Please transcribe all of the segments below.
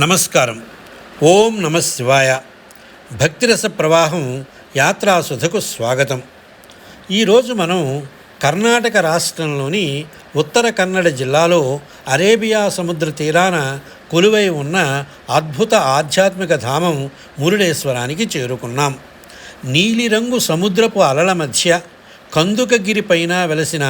నమస్కారం. ఓం నమ శివాయ. భక్తిరస ప్రవాహం యాత్రాసుధకు స్వాగతం. ఈరోజు మనం కర్ణాటక రాష్ట్రంలోని ఉత్తర కన్నడ జిల్లాలో అరేబియా సముద్ర తీరాన కొలువై ఉన్న అద్భుత ఆధ్యాత్మిక ధామం మురుడేశ్వరానికి చేరుకున్నాం. నీలిరంగు సముద్రపు అలల మధ్య కందుకగిరి పైన వెలసిన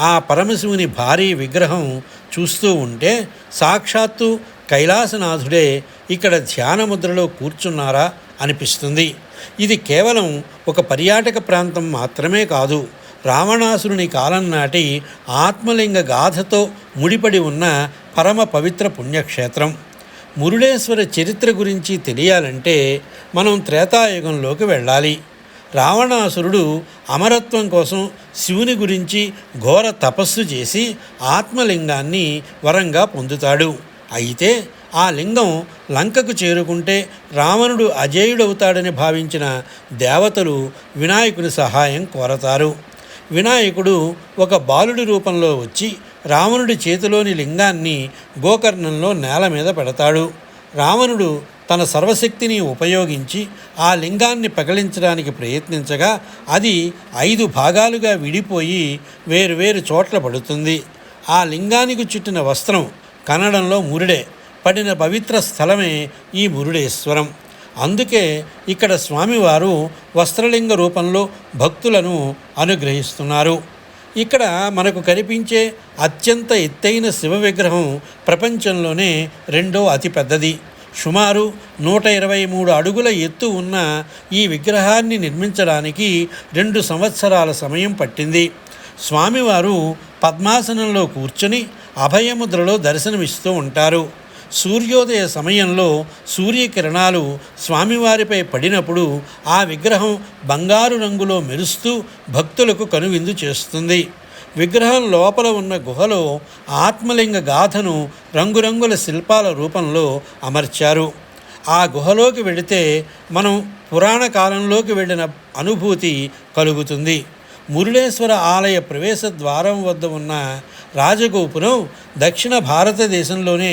ఆ పరమశివుని భారీ విగ్రహం చూస్తూ ఉంటే సాక్షాత్తు కైలాసనాథుడే ఇక్కడ ధ్యానముద్రలో కూర్చున్నారా అనిపిస్తుంది. ఇది కేవలం ఒక పర్యాటక ప్రాంతం మాత్రమే కాదు, రావణాసురుని కాలం నాటి ఆత్మలింగ గాథతో ముడిపడి ఉన్న పరమ పవిత్ర పుణ్యక్షేత్రం. మురుడేశ్వర చరిత్ర గురించి తెలియాలంటే మనం త్రేతాయుగంలోకి వెళ్ళాలి. రావణాసురుడు అమరత్వం కోసం శివుని గురించి ఘోర తపస్సు చేసి ఆత్మలింగాన్ని వరంగా పొందుతాడు. అయితే ఆ లింగం లంకకు చేరుకుంటే రావణుడు అజేయుడవుతాడని భావించిన దేవతలు వినాయకుని సహాయం కోరతారు. వినాయకుడు ఒక బాలుడి రూపంలో వచ్చి రావణుడి చేతిలోని లింగాన్ని గోకర్ణంలో నేల మీద పెడతాడు. రావణుడు తన సర్వశక్తిని ఉపయోగించి ఆ లింగాన్ని పగిలించడానికి ప్రయత్నించగా అది 5 భాగాలుగా విడిపోయి వేరువేరు చోట్ల పడుతుంది. ఆ లింగానికి చుట్టిన వస్త్రం కన్నడంలో మురుడే పడిన పవిత్ర స్థలమే ఈ మురుడేశ్వరం. అందుకే ఇక్కడ స్వామివారు వస్త్రలింగ రూపంలో భక్తులను అనుగ్రహిస్తున్నారు. ఇక్కడ మనకు కనిపించే అత్యంత ఎత్తైన శివ విగ్రహం ప్రపంచంలోనే 2వ అతిపెద్దది. సుమారు 123 అడుగుల ఎత్తు ఉన్న ఈ విగ్రహాన్ని నిర్మించడానికి 2 సంవత్సరాల సమయం పట్టింది. స్వామివారు పద్మాసనంలో కూర్చొని అభయముద్రలో దర్శనమిస్తూ ఉంటారు. సూర్యోదయ సమయంలో సూర్యకిరణాలు స్వామివారిపై పడినప్పుడు ఆ విగ్రహం బంగారు రంగులో మెరుస్తూ భక్తులకు కనువిందు చేస్తుంది. విగ్రహం లోపల ఉన్న గుహలో ఆత్మలింగ గాథను రంగురంగుల శిల్పాల రూపంలో అమర్చారు. ఆ గుహలోకి వెళితే మనం పురాణ కాలంలోకి వెళ్ళిన అనుభూతి కలుగుతుంది. మురుడేశ్వర ఆలయ ప్రవేశ ద్వారం వద్ద ఉన్న రాజగోపురం దక్షిణ భారతదేశంలోనే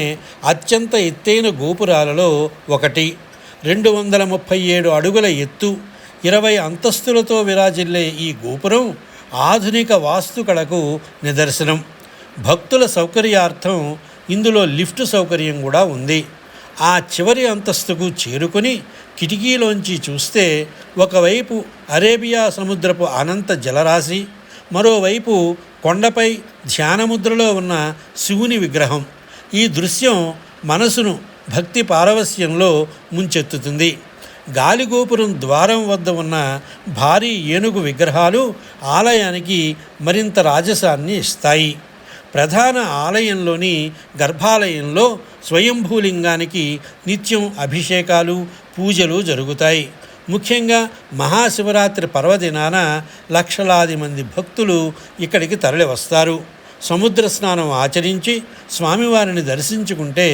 అత్యంత ఎత్తైన గోపురాలలో ఒకటి. 237 అడుగుల ఎత్తు, 20 అంతస్తులతో విరాజిల్లే ఈ గోపురం ఆధునిక వాస్తుకళకు నిదర్శనం. భక్తుల సౌకర్యార్థం ఇందులో లిఫ్ట్ సౌకర్యం కూడా ఉంది. ఆ చివరి అంతస్తుకు చేరుకొని కిటికీలోంచి చూస్తే ఒకవైపు అరేబియా సముద్రపు అనంత జలరాశి, మరోవైపు కొండపై ధ్యానముద్రలో ఉన్న శివుని విగ్రహం. ఈ దృశ్యం మనసును భక్తి పారవస్యంలో ముంచెత్తుతుంది. గాలిగోపురం ద్వారం వద్ద ఉన్న భారీ ఏనుగు విగ్రహాలు ఆలయానికి మరింత రాజసాన్ని ఇస్తాయి. ప్రధాన ఆలయంలోని గర్భాలయంలో స్వయంభూలింగానికి నిత్యం అభిషేకాలు, పూజలు జరుగుతాయి. ముఖ్యంగా మహాశివరాత్రి పర్వదినాన లక్షలాది మంది భక్తులు ఇక్కడికి తరలి వస్తారు. సముద్ర స్నానం ఆచరించి స్వామివారిని దర్శించుకుంటే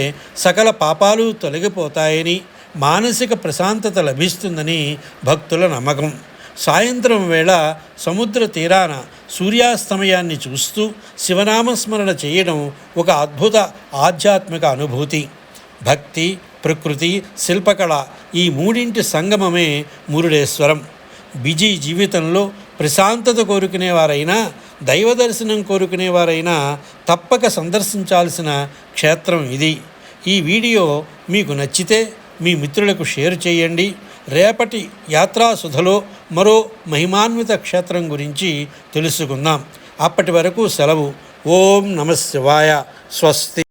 సకల పాపాలు తొలగిపోతాయని, మానసిక ప్రశాంతత లభిస్తుందని భక్తుల నమ్మకం. సాయంత్రం వేళ సముద్ర తీరాన సూర్యాస్తమయాన్ని చూస్తూ శివనామస్మరణ చేయడం ఒక అద్భుత ఆధ్యాత్మిక అనుభూతి. భక్తి, ప్రకృతి, శిల్పకళ ఈ మూడింటి సంగమమే మురుడేశ్వరం. బిజీ జీవితంలో ప్రశాంతత కోరుకునేవారైనా, దైవ దర్శనం కోరుకునేవారైనా తప్పక సందర్శించాల్సిన క్షేత్రం ఇది. ఈ వీడియో మీకు నచ్చితే మీ మిత్రులకు షేర్ చేయండి. రేపటి యాత్రాసుధలో మరో మహిమాన్విత క్షేత్రం గురించి తెలుసుకుందాం. అప్పటి వరకు సెలవు. ఓం నమ శివాయ. స్వస్తి.